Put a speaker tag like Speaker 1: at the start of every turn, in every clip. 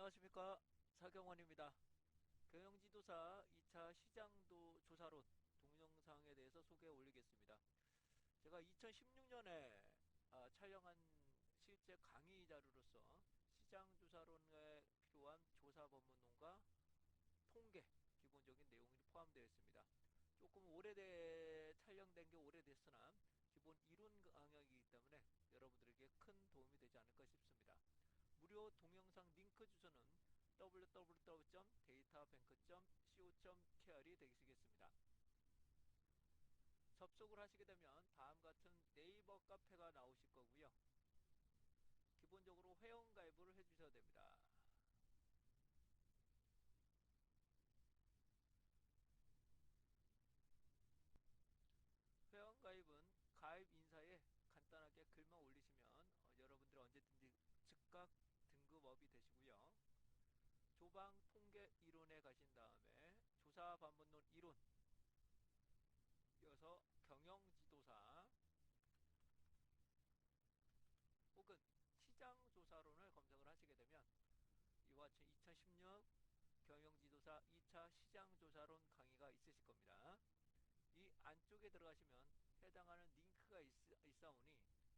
Speaker 1: 안녕하십니까. 사경원입니다. 경영지도사 2차 시장도 조사론 동영상에 대해서 소개 올리겠습니다. 제가 2016년에 촬영한 실제 강의 자료로서 시장조사론에 필요한 조사법문론과 통계, 기본적인 내용이 포함되어 있습니다. 조금 촬영된 게 오래됐으나 기본 이론 강의이기 때문에 여러분들에게 큰 도움이 되지 않을까 싶습니다. 무료 동영상 링크 주소는 www.databank.co.kr이 되시겠습니다. 접속을 하시게 되면 다음 같은 네이버 카페가 나오실 거고요. 기본적으로 회원 가입을 해주셔야 됩니다. 회원 가입은 가입 인사에 간단하게 글만 올리시면 여러분들 언제든지 즉각 등급업이 되시고요. 조방 통계 이론에 가신 다음에 조사 반문론 이론, 이어서 경영지도사 혹은 시장조사론을 검색을 하시게 되면 이와 같이 2016 경영지도사 2차 시장조사론 강의가 있으실 겁니다. 이 안쪽에 들어가시면 해당하는 링크가 있사오니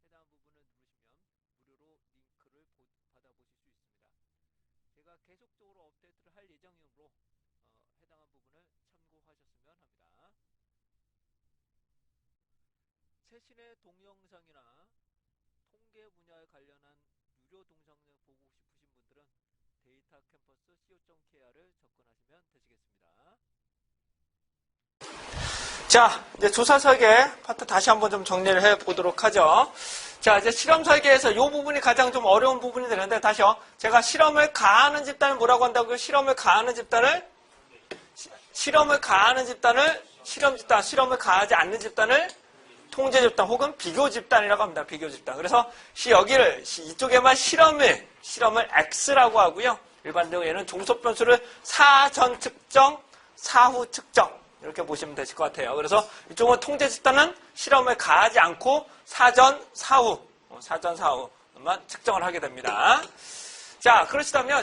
Speaker 1: 해당 부분을 누르시면 무료로 링크를 받아보실 수 있습니다. 제가 계속적으로 업데이트를 할 예정이므로 해당한 부분을 참고하셨으면 합니다. 최신의 동영상이나 통계 분야에 관련한 유료 동영상을 보고 싶으신 분들은 데이터 캠퍼스 co.kr을 접근하시면 되시겠습니다. 자, 이제 조사 설계 파트 다시 한번 좀 정리를 해 보도록 하죠. 자, 이제 실험 설계에서 이 부분이 가장 좀 어려운 부분이 되는데, 다시요. 제가 실험을 가하는 집단을 뭐라고 한다고요? 실험을 가하는 집단을 실험을 가하지 않는 집단을 통제 집단 혹은 비교 집단이라고 합니다. 비교 집단. 그래서 여기를 이쪽에만 실험을 X라고 하고요. 일반적으로 얘는 종속 변수를 사전 측정, 사후 측정 이렇게 보시면 되실 것 같아요. 그래서 이쪽은 통제 집단은 실험을 가하지 않고 사전, 사후만 측정을 하게 됩니다. 자, 그러시다면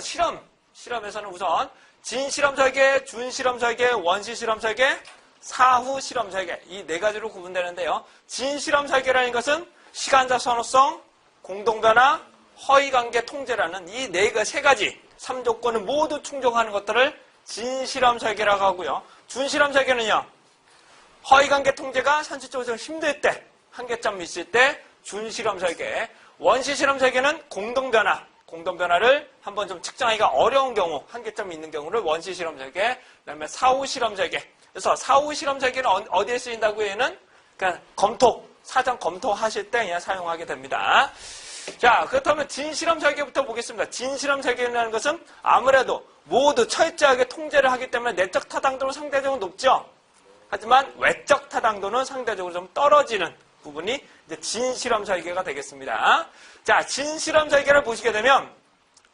Speaker 1: 실험에서는 우선 진실험 설계, 준실험 설계, 원시 실험 설계, 사후 실험 설계 이 네 가지로 구분되는데요. 진실험 설계라는 것은 시간자 선호성, 공동변화, 허위관계 통제라는 이 세 가지 3조건을 모두 충족하는 것들을 진실험 설계라고 하고요. 준실험 설계는요. 허위관계 통제가 현실적으로 좀 힘들 때, 한계점이 있을 때 준실험 설계. 원시 실험 설계는 공동변화를 한번 좀 측정하기가 어려운 경우, 한계점이 있는 경우를 원시 실험 설계. 그다음에 사후 실험 설계. 그래서 사후 실험 설계는 어디에 쓰인다고 얘는? 그러니까 사전 검토하실 때 그냥 사용하게 됩니다. 자, 그렇다면 진실험 설계부터 보겠습니다. 진실험 설계라는 것은 아무래도 모두 철저하게 통제를 하기 때문에 내적 타당도는 상대적으로 높죠. 하지만 외적 타당도는 상대적으로 좀 떨어지는 부분이 이제 진실험 설계가 되겠습니다. 자, 진실험 설계를 보시게 되면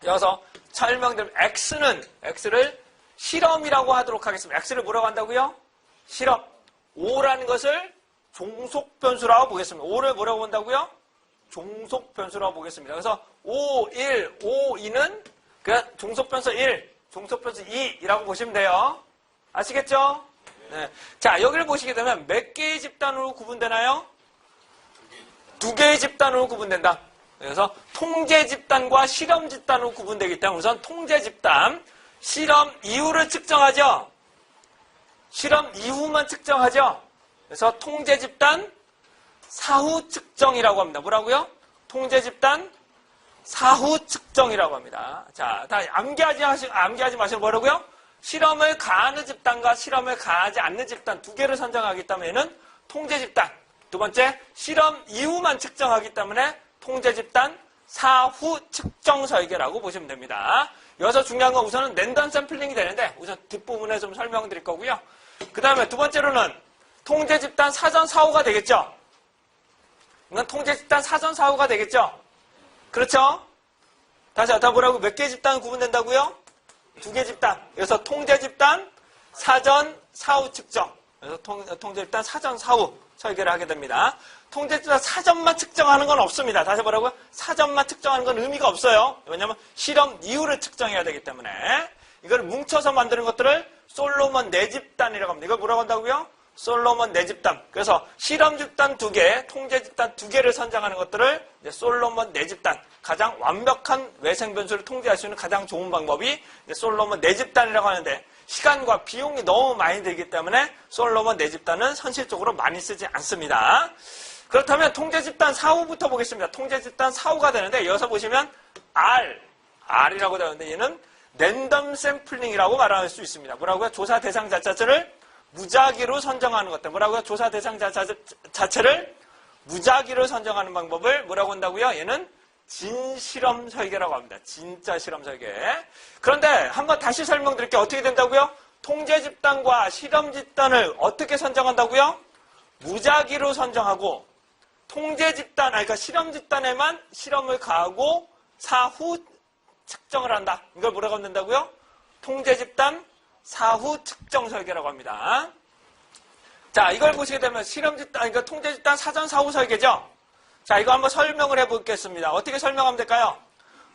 Speaker 1: 여기서 설명드리면 X를 실험이라고 하도록 하겠습니다. X를 뭐라고 한다고요? 실험. O라는 것을 종속변수라고 보겠습니다. O를 뭐라고 본다고요? 종속변수라고 보겠습니다. 그래서 O, 1, O, 2는 그 종속변수 1, 종속변수 2이라고 보시면 돼요. 아시겠죠? 네. 자, 여기를 보시게 되면 몇 개의 집단으로 구분되나요? 2개의 집단으로 구분된다. 그래서 통제 집단과 실험 집단으로 구분되기 때문에 우선 통제 집단, 실험 이후를 측정하죠. 실험 이후만 측정하죠. 그래서 통제 집단 사후 측정이라고 합니다. 뭐라고요? 통제 집단 사후 측정이라고 합니다. 자, 다 암기하지 마시고 뭐라고요? 실험을 가하는 집단과 실험을 가하지 않는 집단 두 개를 선정하기 때문에는 통제 집단. 두 번째, 실험 이후만 측정하기 때문에 통제 집단 사후 측정 설계라고 보시면 됩니다. 여기서 중요한 건 우선은 랜덤 샘플링이 되는데 우선 뒷부분에 좀 설명드릴 거고요. 그 다음에 두 번째로는 통제 집단 사전 사후가 되겠죠. 이건 통제 집단 사전 사후가 되겠죠. 그렇죠? 다시 다 뭐라고 몇 개 집단 구분된다고요? 2개 집단. 그래서 통제 집단 사전 사후 측정. 그래서 통제 집단 사전 사후 설계를 하게 됩니다. 통제 집단 사전만 측정하는 건 없습니다. 다시 뭐라고요? 사전만 측정하는 건 의미가 없어요. 왜냐하면 실험 이후를 측정해야 되기 때문에 이걸 뭉쳐서 만드는 것들을 솔로몬 네 집단이라고 합니다. 이걸 뭐라고 한다고요? 솔로몬 네 집단. 그래서 실험 집단 2개, 통제 집단 2개를 선정하는 것들을 이제 솔로몬 네 집단. 가장 완벽한 외생 변수를 통제할 수 있는 가장 좋은 방법이 이제 솔로몬 네 집단이라고 하는데 시간과 비용이 너무 많이 들기 때문에 솔로몬 네 집단은 현실적으로 많이 쓰지 않습니다. 그렇다면 통제 집단 4호부터 보겠습니다. 통제 집단 4호가 되는데 여기서 보시면 R이라고 되는데 얘는 랜덤 샘플링이라고 말할 수 있습니다. 뭐라고요? 조사 대상 자체를 무작위로 선정하는 것들. 뭐라고요? 조사 대상 자체를 무작위로 선정하는 방법을 뭐라고 한다고요? 얘는 진실험 설계라고 합니다. 진짜 실험 설계. 그런데 한번 다시 설명드릴게요. 어떻게 된다고요? 통제 집단과 실험 집단을 어떻게 선정한다고요? 무작위로 선정하고 통제 집단, 그러니까 실험 집단에만 실험을 가하고 사후 측정을 한다. 이걸 뭐라고 한다고요? 통제 집단 사후 측정 설계라고 합니다. 자, 이걸 보시게 되면 실험 집단, 그러니까 통제 집단 사전 사후 설계죠. 자, 이거 한번 설명을 해보겠습니다. 어떻게 설명하면 될까요?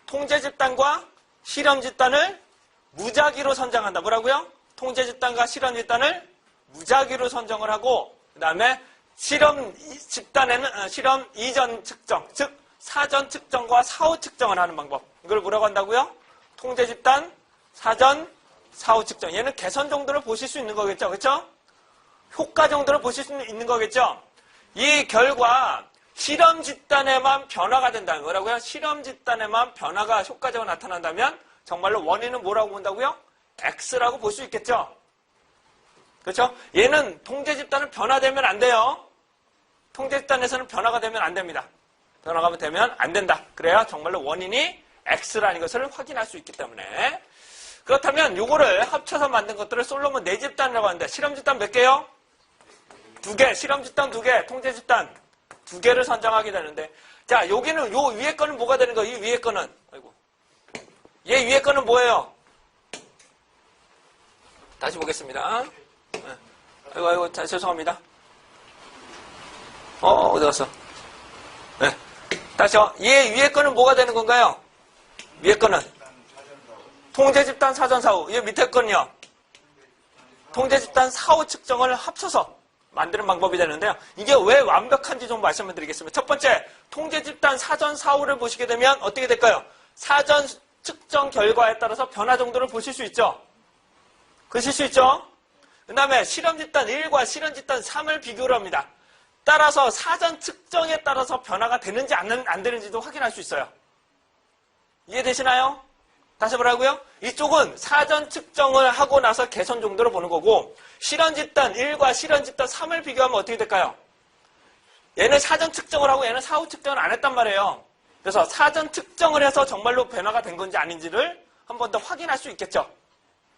Speaker 1: 통제 집단과 실험 집단을 무작위로 선정한다. 뭐라고요? 통제 집단과 실험 집단을 무작위로 선정을 하고, 그 다음에 실험 집단에는 실험 이전 측정, 즉 사전 측정과 사후 측정을 하는 방법. 이걸 뭐라고 한다고요? 통제 집단 사전 사후 측정. 얘는 개선 정도를 보실 수 있는 거겠죠, 그렇죠? 효과 정도를 보실 수 있는 거겠죠. 이 결과 실험 집단에만 변화가 된다면 뭐라고요? 실험 집단에만 변화가 효과적으로 나타난다면 정말로 원인은 뭐라고 본다고요? X라고 볼 수 있겠죠. 그렇죠? 얘는 통제 집단은 변화되면 안 돼요. 통제 집단에서는 변화가 되면 안 됩니다. 변화가 되면 안 된다. 그래야 정말로 원인이 X라는 것을 확인할 수 있기 때문에. 그렇다면 요거를 합쳐서 만든 것들을 솔로몬 네 집단이라고 하는데 실험 집단 몇 개요? 2개. 실험 집단 2개, 통제 집단 2개를 선정하게 되는데, 자, 여기는 요 위에 거는 뭐가 되는 거예요? 이 위에 거는, 아이고, 얘 위에 거는 뭐예요? 다시 보겠습니다. 아이고, 죄송합니다. 어디 갔어? 네. 다시요. 얘 위에 거는 뭐가 되는 건가요? 위에 거는 통제 집단 사전 사후. 얘 밑에 거는요? 통제 집단 사후 측정을 합쳐서 만드는 방법이 되는데요. 이게 왜 완벽한지 좀 말씀을 드리겠습니다. 첫 번째, 통제 집단 사전 사후를 보시게 되면 어떻게 될까요? 사전 측정 결과에 따라서 변화 정도를 보실 수 있죠. 그실 수 있죠. 그 다음에 실험 집단 1과 실험 집단 3을 비교를 합니다. 따라서 사전 측정에 따라서 변화가 되는지 안 되는지도 확인할 수 있어요. 이해되시나요? 다시 뭐라고요? 이쪽은 사전 측정을 하고 나서 개선 정도를 보는 거고, 실험 집단 1과 실험 집단 3을 비교하면 어떻게 될까요? 얘는 사전 측정을 하고 얘는 사후 측정을 안 했단 말이에요. 그래서 사전 측정을 해서 정말로 변화가 된 건지 아닌지를 한 번 더 확인할 수 있겠죠.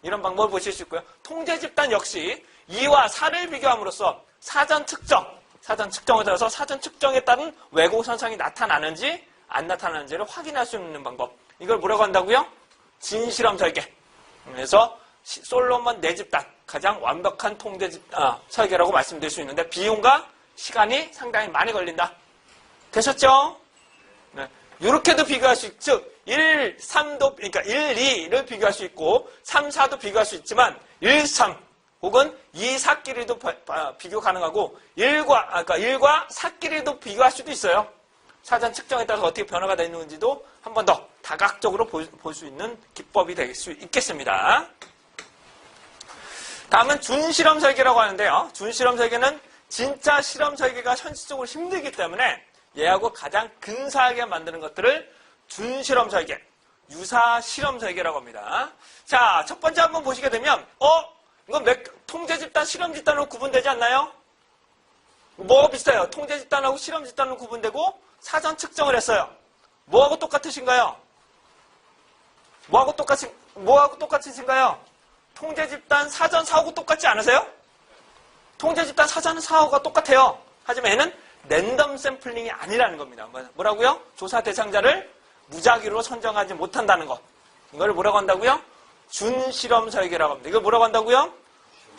Speaker 1: 이런 방법을 보실 수 있고요. 통제 집단 역시 2와 4를 비교함으로써 사전 측정을 따라서 사전 측정에 따른 왜곡 현상이 나타나는지 안 나타나는지를 확인할 수 있는 방법. 이걸 뭐라고 한다고요? 진실험 설계. 그래서 솔로몬 네 집단, 가장 완벽한 통제 설계라고 말씀드릴 수 있는데 비용과 시간이 상당히 많이 걸린다. 되셨죠? 네. 이렇게도 비교할 수 있죠. 즉 1, 3도, 그러니까 1, 2를 비교할 수 있고 3, 4도 비교할 수 있지만 1, 3 혹은 2, 4끼리도 비교 가능하고 1과 4끼리도 비교할 수도 있어요. 사전 측정에 따라서 어떻게 변화가 되는지도 한 번 더 다각적으로 볼 수 있는 기법이 될 수 있겠습니다. 다음은 준실험 설계라고 하는데요. 준실험 설계는 진짜 실험 설계가 현실적으로 힘들기 때문에 얘하고 가장 근사하게 만드는 것들을 준실험 설계, 유사 실험 설계라고 합니다. 자, 첫 번째 한번 보시게 되면 이건 통제 집단, 실험 집단으로 구분되지 않나요? 뭐가 비슷해요? 통제 집단하고 실험 집단으로 구분되고 사전 측정을 했어요. 뭐하고 똑같으신가요? 뭐하고 똑같으신가요? 통제 집단 사전 사후하고 똑같지 않으세요? 통제 집단 사전 사후가 똑같아요. 하지만 얘는 랜덤 샘플링이 아니라는 겁니다. 뭐라고요? 조사 대상자를 무작위로 선정하지 못한다는 것. 이걸 뭐라고 한다고요? 준실험 설계라고 합니다. 이걸 뭐라고 한다고요?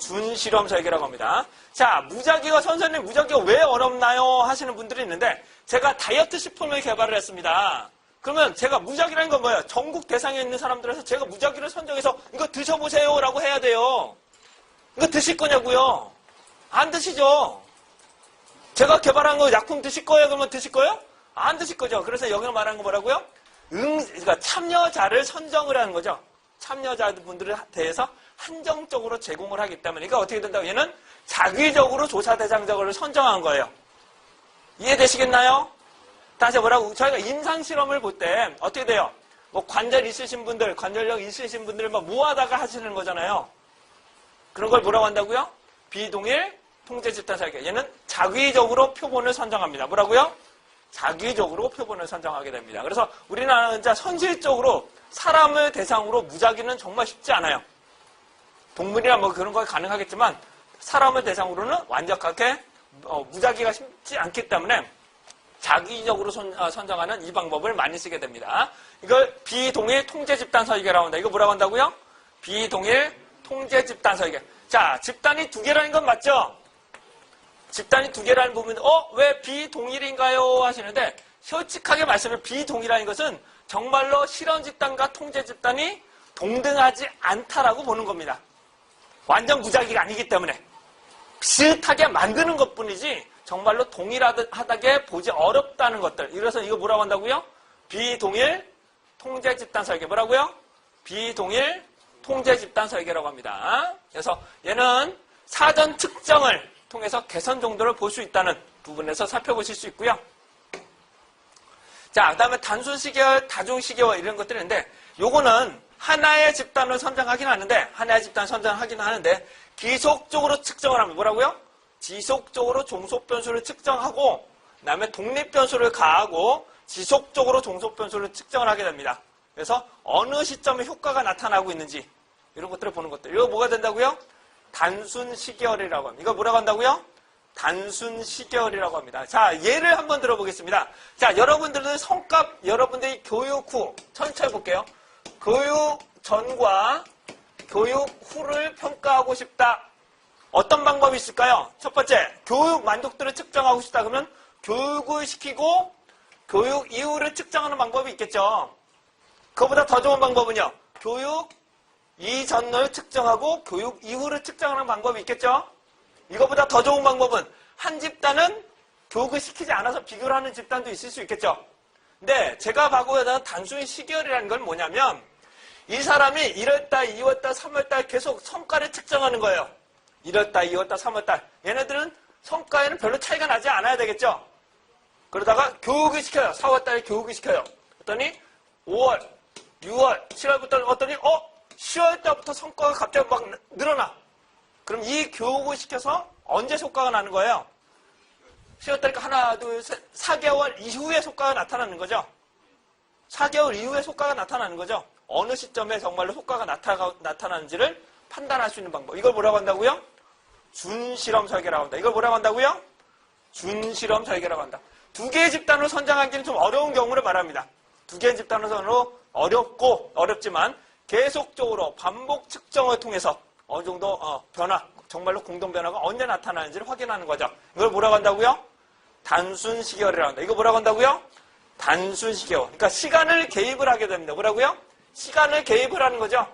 Speaker 1: 준실험 설계라고 합니다. 자, 무작위가 선생님 무작위가 왜 어렵나요? 하시는 분들이 있는데 제가 다이어트 식품을 개발을 했습니다. 그러면 제가 무작위라는 건 뭐예요? 전국 대상에 있는 사람들에서 제가 무작위를 선정해서 이거 드셔보세요 라고 해야 돼요. 이거 드실 거냐고요? 안 드시죠? 제가 개발한 거 약품 드실 거예요? 그러면 드실 거예요? 안 드실 거죠. 그래서 여기서 말하는 거 뭐라고요? 그러니까 참여자를 선정을 하는 거죠. 참여자분들에 대해서 한정적으로 제공을 하기 때문에 그러니까 어떻게 된다고? 얘는 자기적으로 조사 대상자를 선정한 거예요. 이해되시겠나요? 다시 뭐라고? 저희가 임상 실험을 볼 때 어떻게 돼요? 뭐 관절 있으신 분들, 관절력 있으신 분들 막 모아다가 하시는 거잖아요. 그런 걸 뭐라고 한다고요? 비동일 통제 집단 설계. 얘는 자기적으로 표본을 선정합니다. 뭐라고요? 자기적으로 표본을 선정하게 됩니다. 그래서 우리나라는 이제 현실적으로 사람을 대상으로 무작위는 정말 쉽지 않아요. 동물이나 뭐 그런 거 가능하겠지만 사람을 대상으로는 완벽하게 무작위가 쉽지 않기 때문에 자기적으로 선정하는 이 방법을 많이 쓰게 됩니다. 이걸 비동일 통제 집단 설계라고 한다. 이거 뭐라고 한다고요? 비동일 통제 집단 설계. 자, 집단이 두 개라는 건 맞죠? 집단이 두 개라는 부분, 왜 비동일인가요? 하시는데, 솔직하게 말씀을 비동일한 것은 정말로 실험 집단과 통제 집단이 동등하지 않다라고 보는 겁니다. 완전 무작위가 아니기 때문에. 비슷하게 만드는 것 뿐이지, 정말로 동일하다게 보지 어렵다는 것들. 그래서 이거 뭐라고 한다고요? 비동일 통제 집단 설계. 뭐라고요? 비동일 통제 집단 설계라고 합니다. 그래서 얘는 사전 측정을 통해서 개선 정도를 볼 수 있다는 부분에서 살펴보실 수 있고요. 자, 그 다음에 단순 시계열, 다중 시계열 이런 것들이 있는데 요거는 하나의 집단을 선정하긴 하는데 하나의 집단 선정하긴 하는데 기속적으로 측정을 하면 뭐라고요? 지속적으로 종속 변수를 측정하고 그다음에 독립 변수를 가하고 지속적으로 종속 변수를 측정을 하게 됩니다. 그래서 어느 시점에 효과가 나타나고 있는지 이런 것들을 보는 것들. 이거 뭐가 된다고요? 단순 시계열이라고 합니다. 이거 뭐라고 한다고요? 단순 시계열이라고 합니다. 자, 예를 한번 들어보겠습니다. 자, 여러분들은 성과, 여러분들이 교육 후, 천천히 볼게요. 교육 전과 교육 후를 평가하고 싶다. 어떤 방법이 있을까요? 첫 번째, 교육 만족도를 측정하고 싶다. 그러면 교육을 시키고 교육 이후를 측정하는 방법이 있겠죠. 그거보다 더 좋은 방법은요. 교육 이전을 측정하고 교육 이후를 측정하는 방법이 있겠죠. 이거보다 더 좋은 방법은 한 집단은 교육을 시키지 않아서 비교를 하는 집단도 있을 수 있겠죠. 근데 제가 봐고하는 단순히 시계열이라는 건 뭐냐면 이 사람이 1월달, 2월달, 3월달 계속 성과를 측정하는 거예요. 1월달, 2월달, 3월달. 얘네들은 성과에는 별로 차이가 나지 않아야 되겠죠. 그러다가 교육을 시켜요. 4월달에 교육을 시켜요. 그랬더니 5월, 6월, 7월부터 어떠니 10월 달부터 성과가 갑자기 막 늘어나. 그럼 이 교육을 시켜서 언제 효과가 나는 거예요? 10월 달이니까 하나, 둘, 셋, 4개월 이후에 효과가 나타나는 거죠. 4개월 이후에 효과가 나타나는 거죠. 어느 시점에 정말로 효과가 나타나는지를 판단할 수 있는 방법. 이걸 뭐라고 한다고요? 준실험 설계라고 한다. 이걸 뭐라고 한다고요? 준실험 설계라고 한다. 두 개의 집단을 선정하기는 좀 어려운 경우를 말합니다. 두 개의 집단으로 어렵지만 계속적으로 반복 측정을 통해서 어느 정도 변화, 정말로 공동 변화가 언제 나타나는지를 확인하는 거죠. 이걸 뭐라고 한다고요? 단순 시계열이라고 한다. 이거 뭐라고 한다고요? 단순 시계열. 그러니까 시간을 개입을 하게 됩니다. 뭐라고요? 시간을 개입을 하는 거죠.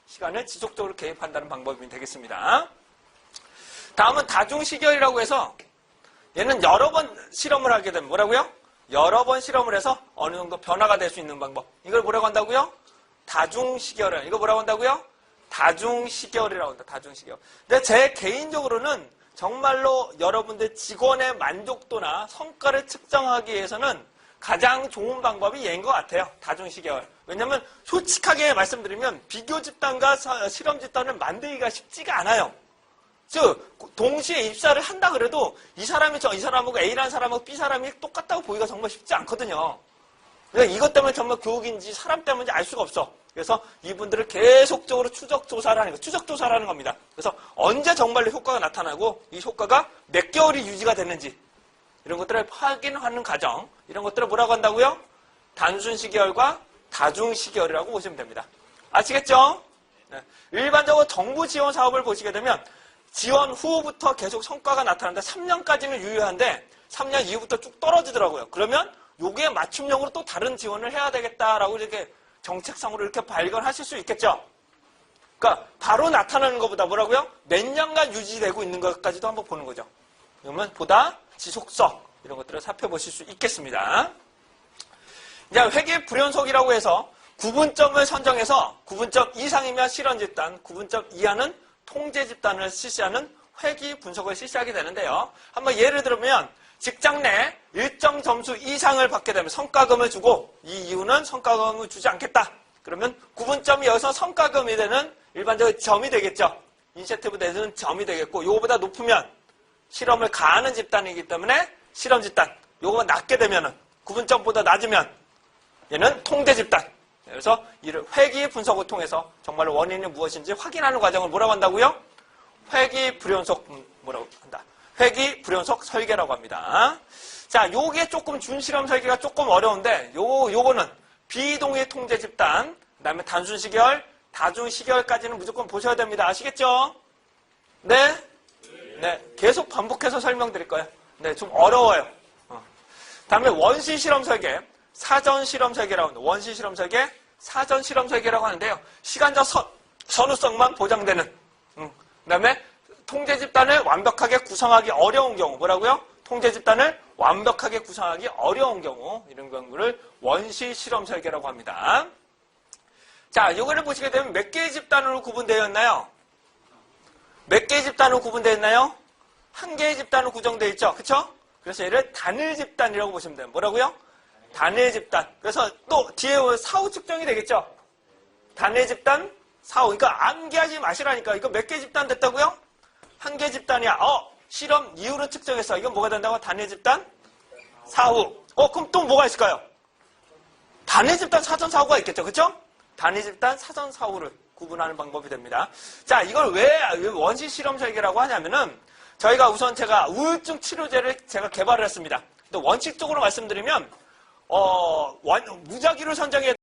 Speaker 1: 시간을 지속적으로 개입한다는 방법이 되겠습니다. 다음은 다중 시계열이라고 해서 얘는 여러 번 실험을 하게 되면 뭐라고요? 여러 번 실험을 해서 어느 정도 변화가 될 수 있는 방법. 이걸 뭐라고 한다고요? 다중 시계열. 이거 뭐라고 한다고요? 다중 시계열이라고 한다. 다중 시계열. 근데 제 개인적으로는 정말로 여러분들 직원의 만족도나 성과를 측정하기 위해서는 가장 좋은 방법이 얘인 것 같아요. 다중 시계열. 왜냐하면 솔직하게 말씀드리면 비교 집단과 실험 집단을 만들기가 쉽지가 않아요. 즉 동시에 입사를 한다 그래도 이 사람하고 A라는 사람하고 B 사람이 똑같다고 보기가 정말 쉽지 않거든요. 그러니까 이것 때문에 정말 교육인지 사람 때문인지 알 수가 없어. 그래서 이분들을 계속적으로 추적 조사를 하는 겁니다. 그래서 언제 정말로 효과가 나타나고 이 효과가 몇 개월이 유지가 됐는지 이런 것들을 확인하는 과정, 이런 것들을 뭐라고 한다고요? 단순 시계열과 다중 시계열이라고 보시면 됩니다. 아시겠죠? 네. 일반적으로 정부 지원 사업을 보시게 되면 지원 후부터 계속 성과가 나타나는데 3년까지는 유효한데 3년 이후부터 쭉 떨어지더라고요. 그러면 요게 맞춤형으로 또 다른 지원을 해야 되겠다라고 이렇게 정책상으로 이렇게 발견하실 수 있겠죠. 그러니까 바로 나타나는 것보다 뭐라고요? 몇 년간 유지되고 있는 것까지도 한번 보는 거죠. 그러면 보다 지속성 이런 것들을 살펴보실 수 있겠습니다. 이제 회계 불연속이라고 해서 구분점을 선정해서 구분점 이상이면 실현 집단, 구분점 이하는 통제 집단을 실시하는 회계 분석을 실시하게 되는데요. 한번 예를 들면 직장 내 일정 점수 이상을 받게 되면 성과금을 주고 이 이유는 성과금을 주지 않겠다. 그러면 구분점이 여기서 성과금이 되는 일반적인 점이 되겠죠. 인센티브 내는 점이 되겠고 이거보다 높으면 실험을 가하는 집단이기 때문에 실험 집단. 요거가 낮게 되면은 구분점보다 낮으면 얘는 통제 집단. 그래서 이를 회계 분석을 통해서 정말 원인이 무엇인지 확인하는 과정을 뭐라고 한다고요? 회계 불연속 뭐라고 한다. 회계 불연속 설계라고 합니다. 자, 요게 조금 준실험 설계가 조금 어려운데 요거는 비동의 통제 집단, 그다음에 단순 시결, 다중 시결까지는 무조건 보셔야 됩니다. 아시겠죠? 네? 네, 계속 반복해서 설명드릴 거예요. 네, 좀 어려워요. 다음에 원시 실험 설계, 사전 실험 설계라고 합니다. 원시 실험 설계, 사전 실험 설계라고 하는데요. 시간적 선후성만 보장되는. 그다음에 통제 집단을 완벽하게 구성하기 어려운 경우 뭐라고요? 통제 집단을 완벽하게 구성하기 어려운 경우 이런 경우를 원시 실험 설계라고 합니다. 자, 이거를 보시게 되면 몇 개의 집단으로 구분되어 있나요? 몇 개의 집단으로 구분되어 있나요? 한 개의 집단으로 구성되어 있죠. 그렇죠? 그래서 얘를 단일 집단이라고 보시면 돼요. 뭐라고요? 단일 집단. 그래서 또 뒤에 사후 측정이 되겠죠. 단일 집단, 사후. 그러니까 암기하지 마시라니까. 이거 몇 개 집단 됐다고요? 한 개 집단이야. 실험 이후로 측정했어. 이건 뭐가 된다고? 단일 집단, 사후. 그럼 또 뭐가 있을까요? 단일 집단, 사전, 사후가 있겠죠. 그렇죠? 단일 집단, 사전, 사후를 구분하는 방법이 됩니다. 자, 이걸 왜 원시 실험 설계라고 하냐면은 저희가 우선 제가 우울증 치료제를 제가 개발을 했습니다. 근데 원칙적으로 말씀드리면 무작위로 선정해야